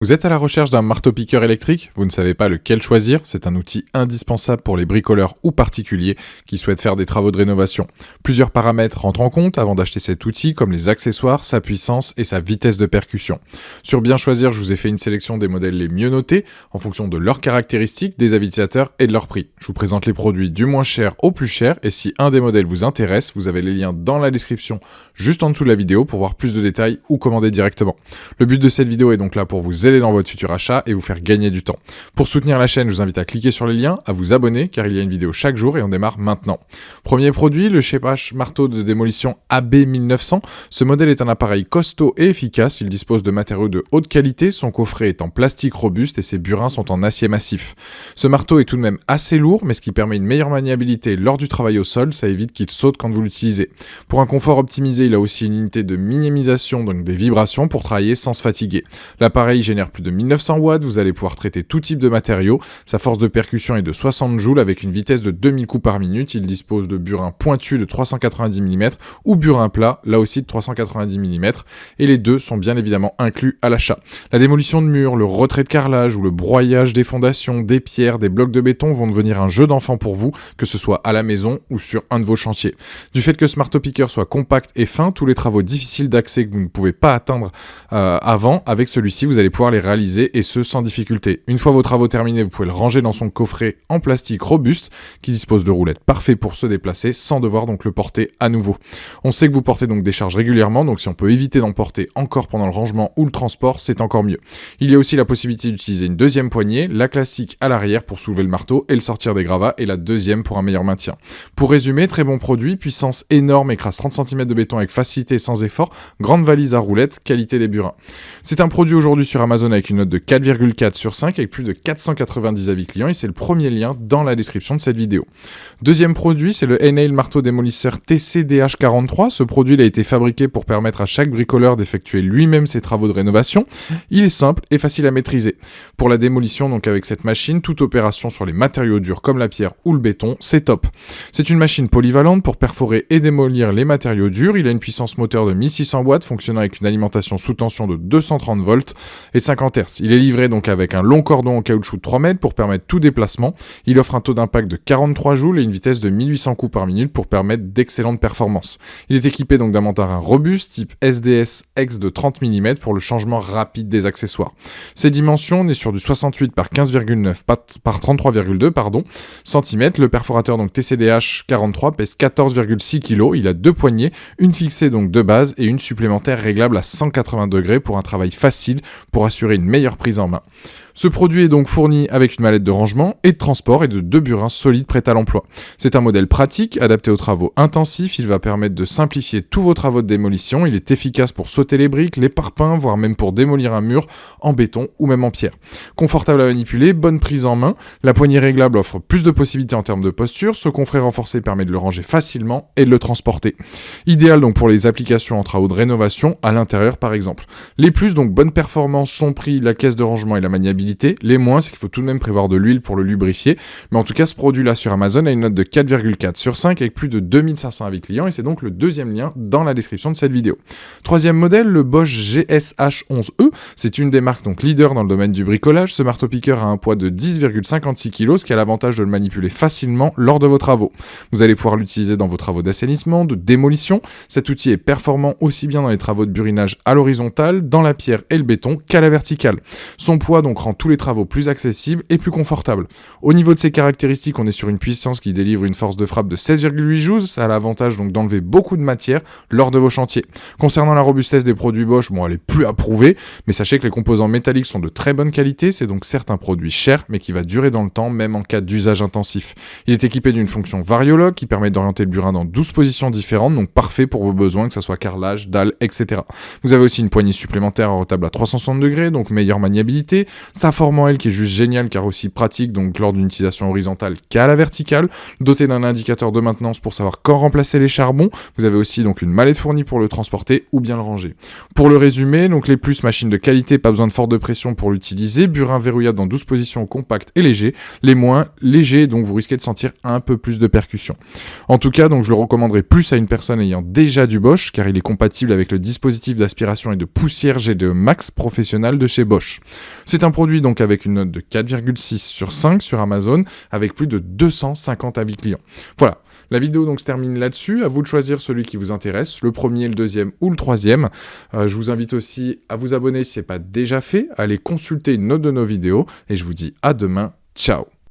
Vous êtes à la recherche d'un marteau-piqueur électrique? Vous ne savez pas lequel choisir? C'est un outil indispensable pour les bricoleurs ou particuliers qui souhaitent faire des travaux de rénovation. Plusieurs paramètres rentrent en compte avant d'acheter cet outil, comme les accessoires, sa puissance et sa vitesse de percussion. Sur Bien Choisir, je vous ai fait une sélection des modèles les mieux notés en fonction de leurs caractéristiques, des avisateurs et de leur prix. Je vous présente les produits du moins cher au plus cher et si un des modèles vous intéresse, vous avez les liens dans la description juste en dessous de la vidéo pour voir plus de détails ou commander directement. Le but de cette vidéo est donc là pour vous aider dans votre futur achat et vous faire gagner du temps. Pour soutenir la chaîne, je vous invite à cliquer sur les liens, à vous abonner car il y a une vidéo chaque jour et on démarre maintenant. Premier produit, le Schepasch marteau de démolition AB1900. Ce modèle est un appareil costaud et efficace, il dispose de matériaux de haute qualité, son coffret est en plastique robuste et ses burins sont en acier massif. Ce marteau est tout de même assez lourd, mais ce qui permet une meilleure maniabilité lors du travail au sol, ça évite qu'il saute quand vous l'utilisez. Pour un confort optimisé, il a aussi une unité de minimisation, donc des vibrations pour travailler sans se fatiguer. L'appareil génère plus de 1900 watts, vous allez pouvoir traiter tout type de matériaux. Sa force de percussion est de 60 joules avec une vitesse de 2000 coups par minute. Il dispose de burins pointus de 390 mm ou burins plats, là aussi de 390 mm. Et les deux sont bien évidemment inclus à l'achat. La démolition de murs, le retrait de carrelage ou le broyage des fondations, des pierres, des blocs de béton vont devenir un jeu d'enfant pour vous, que ce soit à la maison ou sur un de vos chantiers. Du fait que ce marteau-piqueur soit compact et fin, tous les travaux difficiles d'accès que vous ne pouvez pas atteindre avant, avec celui-ci, vous allez pouvoir les réaliser et ce sans difficulté. Une fois vos travaux terminés, vous pouvez le ranger dans son coffret en plastique robuste qui dispose de roulettes parfaites pour se déplacer sans devoir donc le porter à nouveau. On sait que vous portez donc des charges régulièrement, donc si on peut éviter d'en porter encore pendant le rangement ou le transport, c'est encore mieux. Il y a aussi la possibilité d'utiliser une deuxième poignée, la classique à l'arrière pour soulever le marteau et le sortir des gravats et la deuxième pour un meilleur maintien. Pour résumer, très bon produit, puissance énorme, écrase 30 cm de béton avec facilité et sans effort, grande valise à roulettes, qualité des burins. C'est un produit aujourd'hui sur Amazon avec une note de 4,4 sur 5 avec plus de 490 avis clients et c'est le premier lien dans la description de cette vidéo. Deuxième produit, c'est le Hennail marteau démolisseur TCDH43. Ce produit il a été fabriqué pour permettre à chaque bricoleur d'effectuer lui-même ses travaux de rénovation. Il est simple et facile à maîtriser. Pour la démolition, donc avec cette machine, toute opération sur les matériaux durs comme la pierre ou le béton, c'est top. C'est une machine polyvalente pour perforer et démolir les matériaux durs. Il a une puissance moteur de 1600 watts fonctionnant avec une alimentation sous tension de 230 volts et 50 Hz. Il est livré donc avec un long cordon en caoutchouc de 3 mètres pour permettre tout déplacement. Il offre un taux d'impact de 43 joules et une vitesse de 1800 coups par minute pour permettre d'excellentes performances. Il est équipé donc d'un mandarin robuste type SDS X de 30 mm pour le changement rapide des accessoires. Ses dimensions, on est sur du 68 par 15,9 par 33,2 cm. Le perforateur donc TCDH 43 pèse 14,6 kg. Il a deux poignées, une fixée donc de base et une supplémentaire réglable à 180 degrés pour un travail facile pour assurer une meilleure prise en main. Ce produit est donc fourni avec une mallette de rangement et de transport et de deux burins solides prêts à l'emploi. C'est un modèle pratique, adapté aux travaux intensifs, il va permettre de simplifier tous vos travaux de démolition, il est efficace pour sauter les briques, les parpaings, voire même pour démolir un mur en béton ou même en pierre. Confortable à manipuler, bonne prise en main, la poignée réglable offre plus de possibilités en termes de posture, ce coffret renforcé permet de le ranger facilement et de le transporter. Idéal donc pour les applications en travaux de rénovation, à l'intérieur par exemple. Les plus, donc bonne performance, son prix, la caisse de rangement et la maniabilité. Les moins, c'est qu'il faut tout de même prévoir de l'huile pour le lubrifier. Mais en tout cas, ce produit-là sur Amazon a une note de 4,4 sur 5 avec plus de 2500 avis clients et c'est donc le deuxième lien dans la description de cette vidéo. Troisième modèle, le Bosch GSH11E. C'est une des marques donc leader dans le domaine du bricolage. Ce marteau-piqueur a un poids de 10,56 kg, ce qui a l'avantage de le manipuler facilement lors de vos travaux. Vous allez pouvoir l'utiliser dans vos travaux d'assainissement, de démolition. Cet outil est performant aussi bien dans les travaux de burinage à l'horizontale, dans la pierre et le béton qu'à la verticale. Son poids donc rend tous les travaux plus accessibles et plus confortables. Au niveau de ses caractéristiques, on est sur une puissance qui délivre une force de frappe de 16,8 joules, ça a l'avantage donc d'enlever beaucoup de matière lors de vos chantiers. Concernant la robustesse des produits Bosch, bon elle est plus approuvée, mais sachez que les composants métalliques sont de très bonne qualité, c'est donc certes un produit cher, mais qui va durer dans le temps, même en cas d'usage intensif. Il est équipé d'une fonction variologue qui permet d'orienter le burin dans 12 positions différentes, donc parfait pour vos besoins, que ce soit carrelage, dalle, etc. Vous avez aussi une poignée supplémentaire à retable à 360 degrés, donc meilleure maniabilité. Sa forme en L qui est juste géniale car aussi pratique donc lors d'une utilisation horizontale qu'à la verticale, doté d'un indicateur de maintenance pour savoir quand remplacer les charbons. Vous avez aussi donc une mallette fournie pour le transporter ou bien le ranger. Pour le résumer, donc les plus, machine de qualité, pas besoin de forte de pression pour l'utiliser, burin verrouillable dans 12 positions, compact et léger. Les moins légers, donc vous risquez de sentir un peu plus de percussion. En tout cas, donc je le recommanderais plus à une personne ayant déjà du Bosch car il est compatible avec le dispositif d'aspiration et de poussière GDE Max professionnel original de chez Bosch. C'est un produit donc avec une note de 4,6 sur 5 sur Amazon, avec plus de 250 avis clients. Voilà. La vidéo donc se termine là-dessus, à vous de choisir celui qui vous intéresse, le premier, le deuxième ou le troisième. Je vous invite aussi à vous abonner si ce n'est pas déjà fait, à aller consulter une autre de nos vidéos, et je vous dis à demain, ciao.